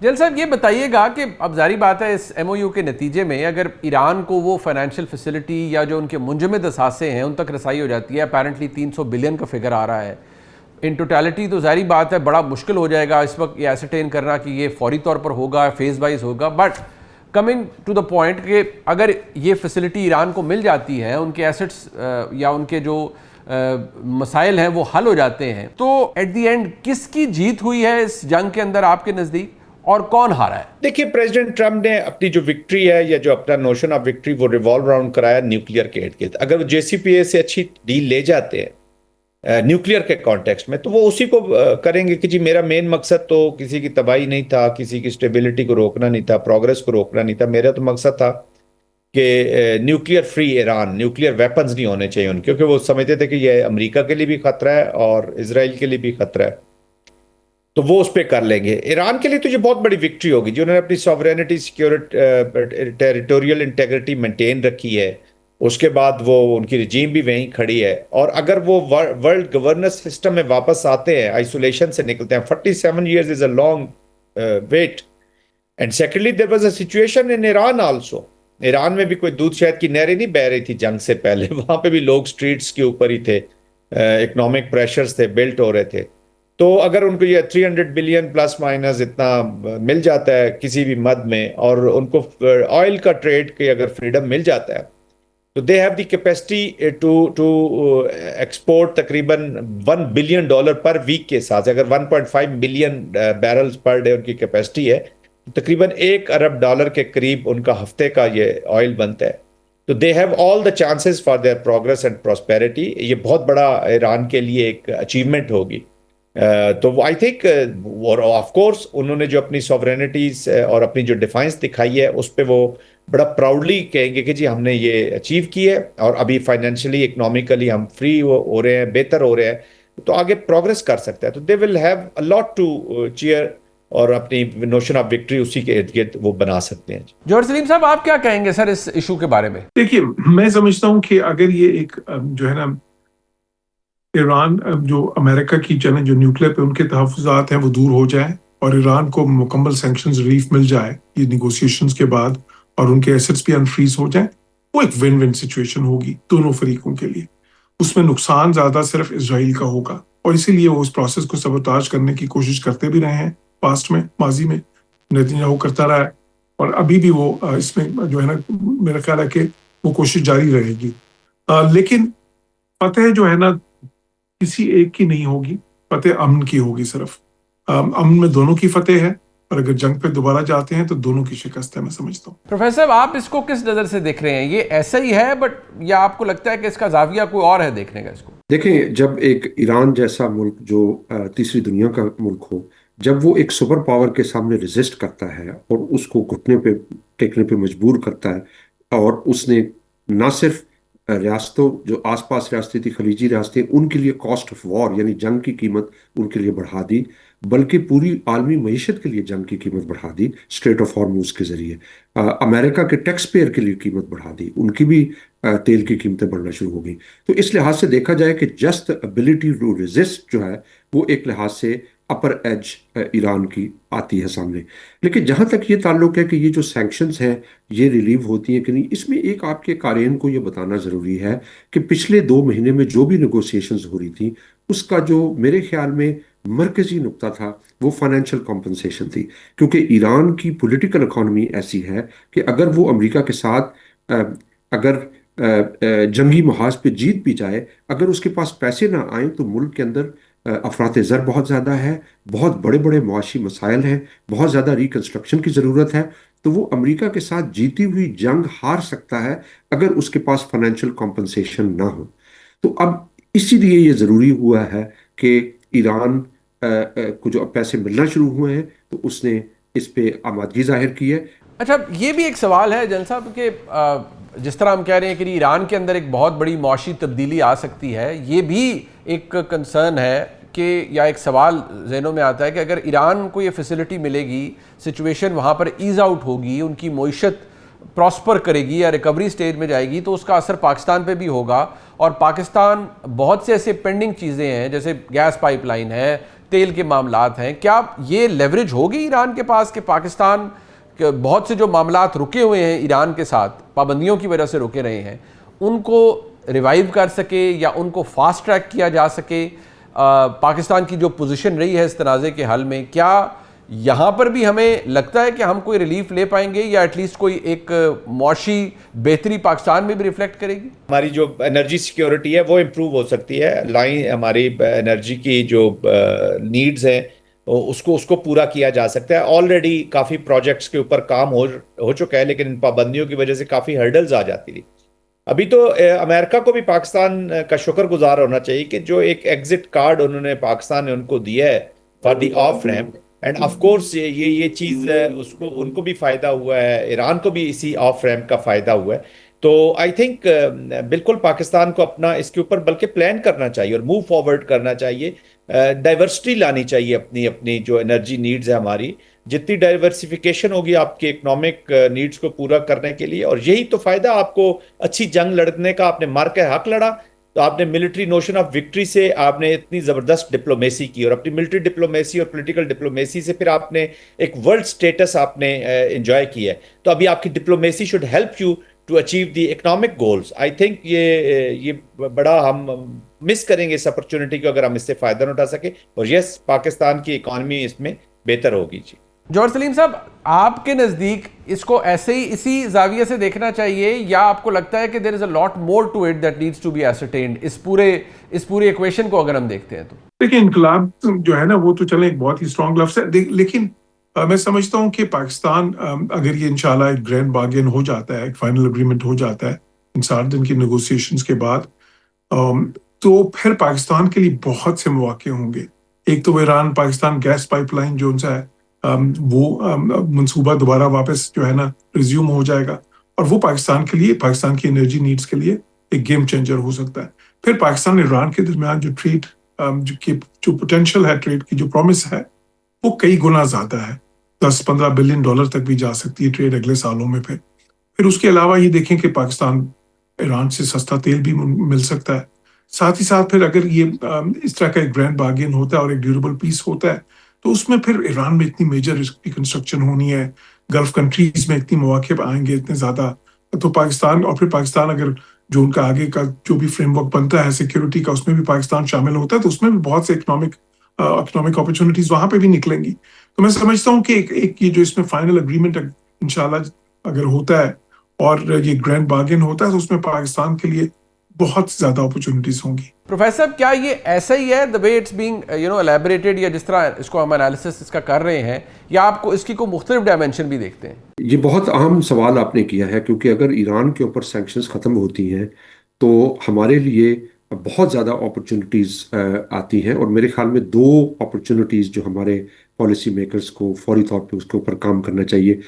जल साहब ये बताइएगा कि अब जारी बात है इस एमओयू के नतीजे में अगर ईरान को वो फाइनेंशियल फैसिलिटी या जो उनके मुंजमद असासे हैं उन तक रसाई हो जाती है, अपेरेंटली 300 बिलियन का फिगर आ रहा है इन टोटलिटी, तो जारी बात है बड़ा मुश्किल हो जाएगा इस वक्त ये एसरटेन करना कि ये फौरी तौर पर होगा, फेज वाइज होगा। But coming to the point कि अगर ये फैसिलिटी ईरान को मिल जाती है, उनके एसेट्स या उनके जो मसाइल हैं वो हल हो जाते हैं, तो एट द एंड किसकी जीत हुई है इस जंग के अंदर आपके नज़दीक और कौन हारा है? देखिए, प्रेसिडेंट ट्रम्प ने अपनी जो विक्ट्री है या जो अपना नोशन ऑफ विक्ट्री वो रिवॉल्व अराउंड कराया न्यूक्लियर के इर्द गिर्द। अगर वो जेसीपीए से अच्छी डील ले जाते हैं न्यूक्लियर के कॉन्टेक्स्ट में, तो वो उसी को करेंगे कि जी मेरा मेन मकसद तो किसी की तबाही नहीं था, किसी की स्टेबिलिटी को रोकना नहीं था, प्रोग्रेस को रोकना नहीं था। मेरा तो मकसद था कि nuclear free Iran, nuclear weapons नहीं होने चाहिए उनके, क्योंकि वो समझते थे कि ये अमेरिका के लिए भी खतरा है और इसराइल के लिए भी खतरा है, तो वो उस पर कर लेंगे। ईरान के लिए तो ये बहुत बड़ी विक्ट्री होगी जो उन्होंने अपनी sovereignty, security, territorial integrity maintain रखी है। उसके बाद वो उनकी रिजीम भी वहीं खड़ी है, और अगर वो वर्ल्ड गवर्नेंस सिस्टम में वापस आते हैं, आइसोलेशन से निकलते हैं, 47 years is a long wait. And secondly there was a situation in Iran also. Iran में भी कोई दूध शहद की नहरें नहीं बह रही थी जंग से पहले, वहां पे भी लोग स्ट्रीट्स के ऊपर ही थे, इकोनॉमिक प्रेशर्स थे, बिल्ट हो रहे थे। तो अगर उनको ये 300 बिलियन प्लस माइनस इतना मिल जाता है किसी भी मद में, और उनको ऑयल का ट्रेड की अगर फ्रीडम मिल जाता है, तो they have the capacity to to export तकरीबन $1 बिलियन पर वीक के साथ। अगर 1.5 मिलियन बैरल्स पर डे उनकी कैपेसिटी है, तो तकरीबन $1 अरब के करीब उनका हफ्ते का ये ऑयल बनता है। तो they have all the chances for their progress and prosperity. ये बहुत बड़ा ईरान के लिए एक अचीवमेंट होगी। तो आई थिंक, और ऑफ कोर्स उन्होंने जो अपनी सॉवरेनिटीज और अपनी जो डिफाइंस दिखाई है, उस पर वो बड़ा प्राउडली कहेंगे कि जी हमने ये अचीव की है, और अभी फाइनेंशियली, इकोनॉमिकली हम फ्री हो रहे हैं, बेहतर हो रहे हैं, तो आगे प्रोग्रेस कर सकता है। तो they will have a lot to cheer, और अपनी नोशन ऑफ विक्ट्री उसी के इर्द गिर्द वो बना सकते हैं। जौहर सलीम साहब, आप क्या कहेंगे सर इस इशू के बारे में? देखिए, मैं समझता हूं कि अगर ये एक जो है ना, ईरान जो अमेरिका की जो न्यूक्लियर पे उनके तहफ़्फ़ुज़ात हैं वो दूर हो जाए और ईरान को मुकम्मल सैंक्शंस रिलीफ मिल जाए ये निगोशिएशंस के बाद, और उनके एसेट्स भी अनफ्रीज हो जाए, वो एक विन विन सिचुएशन होगी दोनों फरीकों के लिए। उसमें नुकसान ज्यादा सिर्फ इसराइल का होगा, और इसीलिए वो उस प्रोसेस को सबोटाज करने की कोशिश करते भी रहे हैं पास्ट में, माजी में नेतन्याहू करता रहा है, और अभी भी वो इसमें जो है ना, मेरा ख्याल है कि वो कोशिश जारी रहेगी। लेकिन फतेह जो है ना किसी एक की नहीं होगी, फतेह अमन की होगी सिर्फ। अमन में दोनों की फतेह है, और अगर जंग पे दोबारा जाते हैं तो दोनों की शिकस्त है, मैं समझता हूँ। प्रोफेसर, आप इसको किस नज़र से देख रहे हैं? ये ऐसा ही है बट, या आपको लगता है कि इसका जाविया कोई और है देखने का इसको? देखें, जब एक ईरान जैसा मुल्क जो तीसरी दुनिया का मुल्क हो, जब वो एक सुपर पावर के सामने रेजिस्ट करता है और उसको घुटने पे टेकने पे मजबूर करता है, और उसने ना सिर्फ रियासतों, जो आसपास रियासतें थी, खलीजी रियासतें, उनके लिए कॉस्ट ऑफ वॉर यानी जंग की कीमत उनके लिए बढ़ा दी, बल्कि पूरी आलमी मईशत के लिए जंग की कीमत बढ़ा दी स्ट्रेट ऑफ हॉर्मुज के जरिए। अमेरिका के टैक्स पेयर के लिए कीमत बढ़ा दी, उनकी भी तेल की कीमतें बढ़ना शुरू हो गई। तो इस लिहाज से देखा जाए कि जस्ट एबिलिटी टू रेजिस्ट जो है वो एक लिहाज से अपर एज ईरान की आती है सामने। लेकिन जहां तक ये ताल्लुक है कि ये जो सैंक्शंस हैं ये रिलीव होती हैं कि नहीं, इसमें एक आपके कारेन को ये बताना ज़रूरी है कि पिछले 2 महीने में जो भी नेगोशिएशंस हो रही थी, उसका जो मेरे ख्याल में मरकजी नुक्ता था वो फाइनेंशियल कॉम्पनसेशन थी। क्योंकि ईरान की पॉलिटिकल इकॉनमी ऐसी है कि अगर वो अमेरिका के साथ अगर जंगी महाज पे जीत भी जाए, अगर उसके पास पैसे ना आए, तो मुल्क के अंदर अफरात ज़र बहुत ज़्यादा है, बहुत बड़े बड़े मुआशी मसाइल हैं, बहुत ज़्यादा रिकन्स्ट्रक्शन की ज़रूरत है, तो वो अमेरिका के साथ जीती हुई जंग हार सकता है अगर उसके पास फाइनेंशियल कॉम्पनसेशन ना हो। तो अब इसीलिए ये ज़रूरी हुआ है कि ईरान को जो पैसे मिलना शुरू हुए हैं, तो उसने इस पे आमादगी जाहिर की है। अच्छा, ये भी एक सवाल है जन साहब कि जिस तरह हम कह रहे हैं कि ईरान के अंदर एक बहुत बड़ी मौशी तब्दीली आ सकती है, ये भी एक कंसर्न है कि, या एक सवाल जहनों में आता है कि अगर ईरान को ये फैसिलिटी मिलेगी, सिचुएशन वहाँ पर ईज आउट होगी, उनकी मईशत प्रॉस्पर करेगी या रिकवरी स्टेज में जाएगी, तो उसका असर पाकिस्तान पे भी होगा। और पाकिस्तान बहुत से ऐसे पेंडिंग चीज़ें हैं, जैसे गैस पाइपलाइन है, तेल के मामलात हैं, क्या ये लेवरेज होगी ईरान के पास कि पाकिस्तान के बहुत से जो मामलात रुके हुए हैं ईरान के साथ, पाबंदियों की वजह से रुके रहे हैं, उनको रिवाइव कर सके या उनको फास्ट ट्रैक किया जा सके? पाकिस्तान की जो पोजीशन रही है इस तनाज़े के हल में, क्या यहाँ पर भी हमें लगता है कि हम कोई रिलीफ ले पाएंगे या एटलीस्ट कोई एक मौशी बेहतरी पाकिस्तान में भी रिफ्लेक्ट करेगी? हमारी जो एनर्जी सिक्योरिटी है वो इम्प्रूव हो सकती है। लाइन हमारी एनर्जी की जो नीड्स हैं उसको उसको पूरा किया जा सकता है। ऑलरेडी काफ़ी प्रोजेक्ट्स के ऊपर काम हो चुका है, लेकिन इन पाबंदियों की वजह से काफ़ी हर्डल्स आ जाती थी। अभी तो अमेरिका को भी पाकिस्तान का शुक्रगुजार होना चाहिए कि जो एक एग्जिट कार्ड उन्होंने पाकिस्तान ने उनको दिया है for the of ramp, end of course ये चीज़ उसको उनको भी फायदा हुआ है, ईरान को भी इसी ऑफ रैम्प का फायदा हुआ है। तो आई थिंक बिल्कुल पाकिस्तान को अपना इसके ऊपर बल्कि प्लान करना चाहिए और मूव फॉरवर्ड करना चाहिए। डाइवर्सिटी लानी चाहिए अपनी अपनी जो एनर्जी नीड्स है हमारी। जितनी डाइवर्सिफिकेशन होगी आपके इकोनॉमिक नीड्स को पूरा करने के लिए, और यही तो फायदा आपको अच्छी जंग लड़ने का। आपने मार के हक लड़ा तो आपने मिलिट्री नोशन ऑफ विक्ट्री से आपने इतनी जबरदस्त डिप्लोमेसी की, और अपनी मिलिट्री डिप्लोमेसी और पॉलिटिकल डिप्लोमेसी से फिर आपने एक वर्ल्ड स्टेटस आपने एंजॉय किया है। तो अभी आपकी diplomacy should help you to achieve the economic goals. I think ये बड़ा हम मिस करेंगे इस अपॉर्चुनिटी को अगर हम इससे फायदा न उठा सके। और यस, पाकिस्तान की इकॉनमी इसमें बेहतर होगी। जी जौहर सलीम साहब, आपके नज़दीक इसको ऐसे ही इसी जाविये से देखना चाहिए या आपको लगता है कि there is a lot more to it that needs to be ascertained इस पूरे इक्वेशन को अगर हम देखते हैं तो? देखिए, इनकलाब जो है ना वो तो चले एक बहुत ही स्ट्रॉन्ग लफ्ज है, लेकिन मैं समझता हूँ कि पाकिस्तान अगर ये इंशाल्लाह एक ग्रैंड बार्गेन हो जाता है, एक फाइनल एग्रीमेंट हो जाता है इन 60 दिन की नेगोशिएशंस के बाद, तो फिर पाकिस्तान के लिए बहुत से मौके होंगे। एक तो ईरान पाकिस्तान गैस पाइपलाइन जो उनसा है वो मंसूबा दोबारा वापस जो है ना रिज्यूम हो जाएगा, और वो पाकिस्तान के लिए, पाकिस्तान की एनर्जी नीड्स के लिए एक गेम चेंजर हो सकता है। फिर पाकिस्तान और ईरान के दरमियान जो ट्रेड जो पोटेंशियल है, ट्रेड की जो प्रॉमिस है, वो कई गुना ज्यादा है। 10-15 बिलियन डॉलर तक भी जा सकती है ट्रेड अगले सालों में। फिर उसके अलावा ये देखें कि पाकिस्तान ईरान से सस्ता तेल भी मिल सकता है। साथ ही साथ फिर अगर ये इस तरह का एक ग्रैंड बार्गेन होता है और एक ड्यूरेबल पीस होता है, तो उसमें फिर ईरान में इतनी मेजर रिकंस्ट्रक्शन होनी है, गल्फ कंट्रीज में इतनी मौके आएंगे इतने ज्यादा, तो पाकिस्तान, और फिर पाकिस्तान अगर जो उनका आगे का जो भी फ्रेमवर्क बनता है सिक्योरिटी का, उसमें भी पाकिस्तान शामिल होता है, तो उसमें भी बहुत से इकोनॉमिक अपॉर्चुनिटीज वहां पे भी निकलेंगी। तो मैं समझता हूँ कि एक ये जो इसमें फाइनल एग्रीमेंट इंशाल्लाह अगर होता है और ये ग्रैंड बार्गेन होता है, तो उसमें पाकिस्तान के लिए बहुत ज्यादा अपॉर्चुनिटीज होंगी। प्रोफेसर, क्या ये ऐसा ही है the way it's being elaborated, या जिस तरह इसको हम एनालिसिस इसका कर रहे हैं, या आपको इसकी कोई मुख्तलिफ डायमेंशन भी देखते हैं? ये बहुत अहम सवाल आपने किया है, क्योंकि अगर ईरान के ऊपर सैंक्शंस ख़त्म होती हैं तो हमारे लिए बहुत ज़्यादा अपॉर्चुनिटीज़ आती हैं। और मेरे ख्याल में दो अपॉर्चुनिटीज़ जो हमारे पॉलिसी मेकर्स को फौरी तौर पे उसके ऊपर काम करना चाहिए।